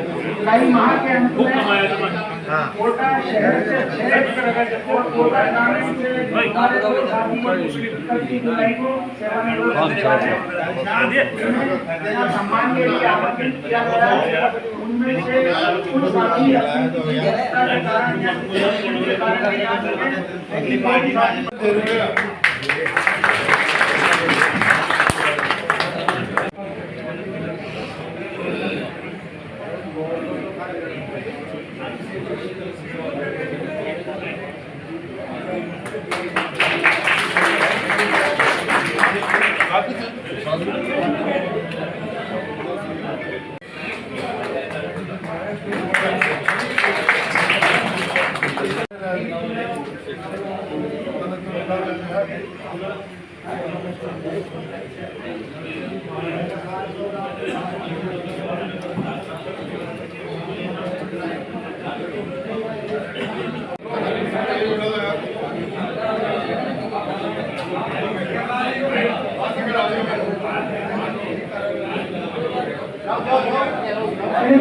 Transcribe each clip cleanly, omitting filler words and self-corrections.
कई माह के अंत में कोटा शहर से 6 और कोटा ग्रामीण से 31 जुलाई को सेवानिवृत्त सम्मान के लिए आमंत्रित किया गया है। उनमें से कुछ साथी अपनी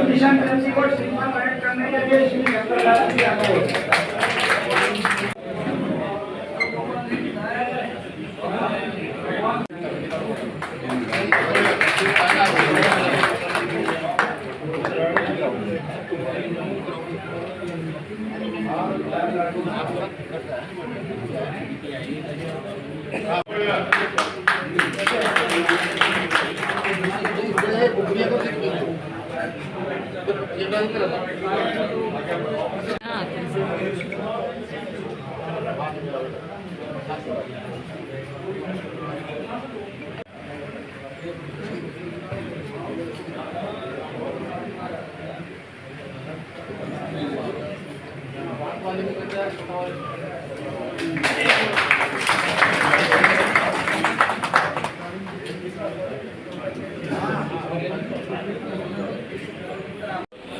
मिशन प्रिंसिपल श्रीमान कनेक्ट करने के लिए श्री शंकर जी आ गए।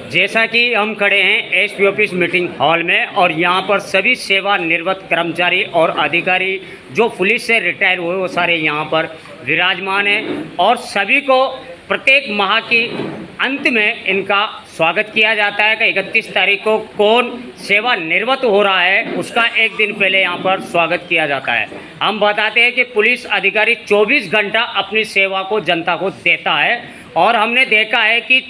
जैसा कि हम खड़े हैं एसपी ऑफिस मीटिंग हॉल में और यहाँ पर सभी सेवानिवृत्त कर्मचारी और अधिकारी जो पुलिस से रिटायर हुए वो सारे यहाँ पर विराजमान हैं और सभी को प्रत्येक माह की अंत में इनका स्वागत किया जाता है कि 31 तारीख को कौन सेवानिवृत्त हो रहा है उसका एक दिन पहले यहाँ पर स्वागत किया जाता है। हम बताते हैं कि पुलिस अधिकारी 24 घंटा अपनी सेवा को जनता को देता है और हमने देखा है कि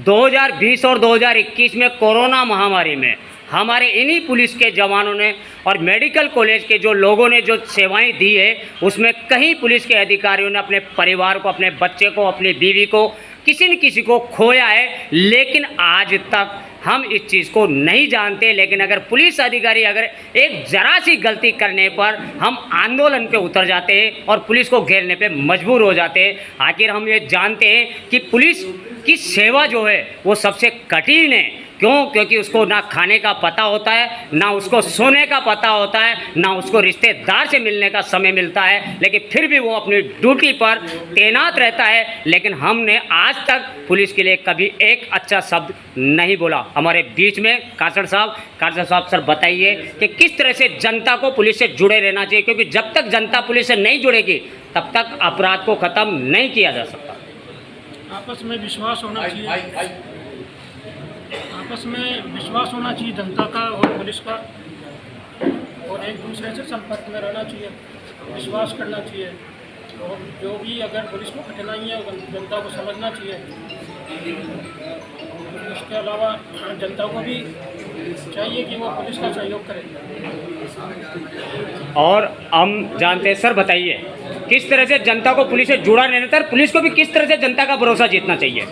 2020 और 2021 में कोरोना महामारी में हमारे इन्हीं पुलिस के जवानों ने और मेडिकल कॉलेज के जो लोगों ने जो सेवाएं दी है उसमें कई पुलिस के अधिकारियों ने अपने परिवार को, अपने बच्चे को, अपनी बीवी को, किसी न किसी को खोया है। लेकिन आज तक हम इस चीज़ को नहीं जानते। लेकिन अगर पुलिस अधिकारी अगर एक ज़रा सी गलती करने पर हम आंदोलन पे उतर जाते हैं और पुलिस को घेरने पे मजबूर हो जाते हैं। आखिर हम ये जानते हैं कि पुलिस की सेवा जो है वो सबसे कठिन है। क्यों? क्योंकि उसको ना खाने का पता होता है, ना उसको सोने का पता होता है, ना उसको रिश्तेदार से मिलने का समय मिलता है, लेकिन फिर भी वो अपनी ड्यूटी पर तैनात रहता है। लेकिन हमने आज तक पुलिस के लिए कभी एक अच्छा शब्द नहीं बोला। हमारे बीच में कासड़ साहब सर बताइए कि किस तरह से जनता को पुलिस से जुड़े रहना चाहिए, क्योंकि जब तक जनता पुलिस से नहीं जुड़ेगी तब तक अपराध को ख़त्म नहीं किया जा सकता। आपस में विश्वास होना चाहिए, आपस में विश्वास होना चाहिए जनता का और पुलिस का, और एक दूसरे से संपर्क में रहना चाहिए, विश्वास करना चाहिए। और जो भी अगर पुलिस को कठिनाई है जनता को समझना चाहिए। इसके अलावा जनता को भी चाहिए कि वो पुलिस का सहयोग करे। और हम जानते हैं सर, बताइए किस तरह से जनता को पुलिस से जुड़ा रहना था, पुलिस को भी किस तरह से जनता का भरोसा जीतना चाहिए।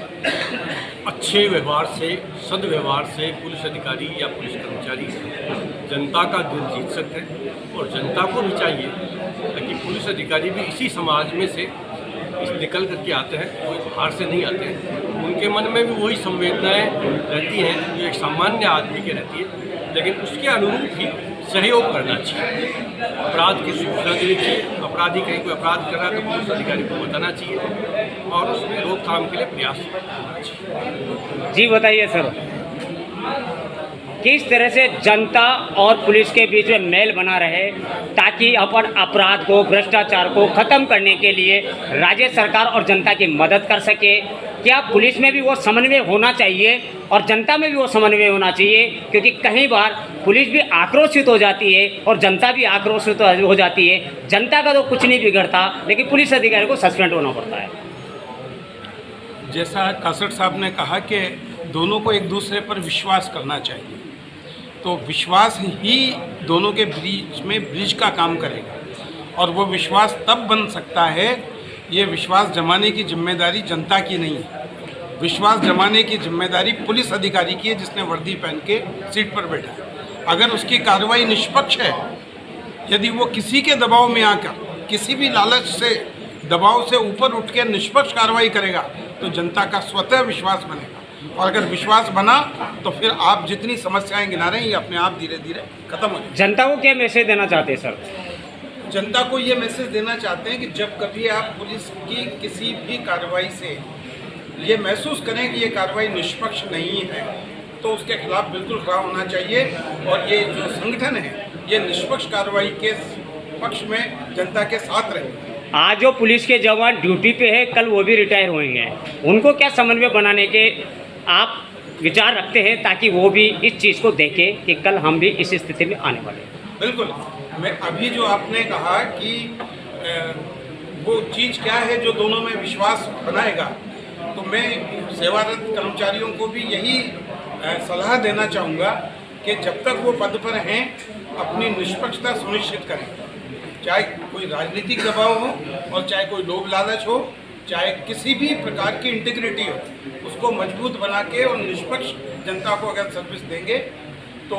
अच्छे व्यवहार से, सदव्यवहार से पुलिस अधिकारी या पुलिस कर्मचारी जनता का दिल जीत सकते हैं। और जनता को भी चाहिए कि पुलिस अधिकारी भी इसी समाज में से निकल करके आते हैं, कोई बाहर से नहीं आते हैं। उनके मन में भी वही संवेदनाएं रहती हैं जो एक सामान्य आदमी के रहती है, लेकिन उसके अनुरूप ही सहयोग करना चाहिए। अपराध की सूचना देनी चाहिए, अपराधी कहीं कोई अपराध कर रहा है तो पुलिस अधिकारी को बताना चाहिए और उसमें रोकथाम के लिए प्रयास करना चाहिए। जी बताइए सर, किस तरह से जनता और पुलिस के बीच में मेल बना रहे ताकि अपन अपराध को, भ्रष्टाचार को ख़त्म करने के लिए राज्य सरकार और जनता की मदद कर सके। क्या पुलिस में भी वो समन्वय होना चाहिए और जनता में भी वो समन्वय होना चाहिए, क्योंकि कई बार पुलिस भी आक्रोशित हो जाती है और जनता भी आक्रोशित हो जाती है। जनता का तो कुछ नहीं बिगड़ता, लेकिन पुलिस अधिकारी को सस्पेंड होना पड़ता है। जैसा कासट साहब ने कहा कि दोनों को एक दूसरे पर विश्वास करना चाहिए, तो विश्वास ही दोनों के बीच में ब्रिज का काम करेगा और वो विश्वास तब बन सकता है। ये विश्वास जमाने की जिम्मेदारी जनता की नहीं है, विश्वास जमाने की जिम्मेदारी पुलिस अधिकारी की है जिसने वर्दी पहन के सीट पर बैठा है। अगर उसकी कार्रवाई निष्पक्ष है, यदि वो किसी के दबाव में आकर, किसी भी लालच से, दबाव से ऊपर उठ के निष्पक्ष कार्रवाई करेगा तो जनता का स्वतः विश्वास बनेगा। और अगर विश्वास बना तो फिर आप जितनी समस्याएं गिना रहे हैं ये अपने आप धीरे धीरे खत्म हो जाएगी। जनता को क्या मैसेज देना चाहते हैं सर? जनता को ये मैसेज देना चाहते हैं कि जब कभी आप पुलिस की किसी भी कार्रवाई से ये महसूस करें कि ये कार्रवाई निष्पक्ष नहीं है तो उसके खिलाफ बिल्कुल खड़ा होना चाहिए। और ये जो संगठन है ये निष्पक्ष कार्रवाई के पक्ष में जनता के साथ रहेंगे। आज जो पुलिस के जवान ड्यूटी पे है, कल वो भी रिटायर होंगे, उनको क्या समन्वय बनाने के आप विचार रखते हैं ताकि वो भी इस चीज़ को देखें कि कल हम भी इस स्थिति में आने वाले हैं? बिल्कुल, मैं अभी जो आपने कहा कि वो चीज़ क्या है जो दोनों में विश्वास बनाएगा, तो मैं सेवारत कर्मचारियों को भी यही सलाह देना चाहूँगा कि जब तक वो पद पर हैं अपनी निष्पक्षता सुनिश्चित करें, चाहे कोई राजनीतिक दबाव हो और चाहे कोई लोभ लालच हो, चाहे किसी भी प्रकार की इंटीग्रिटी हो, उसको मजबूत बना के और निष्पक्ष जनता को अगर सर्विस देंगे तो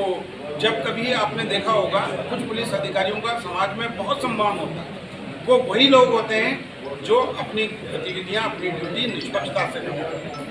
जब कभी आपने देखा होगा कुछ पुलिस अधिकारियों का समाज में बहुत सम्मान होता है, वो वही लोग होते हैं जो अपनी गतिविधियां, अपनी ड्यूटी निष्पक्षता से करते हैं।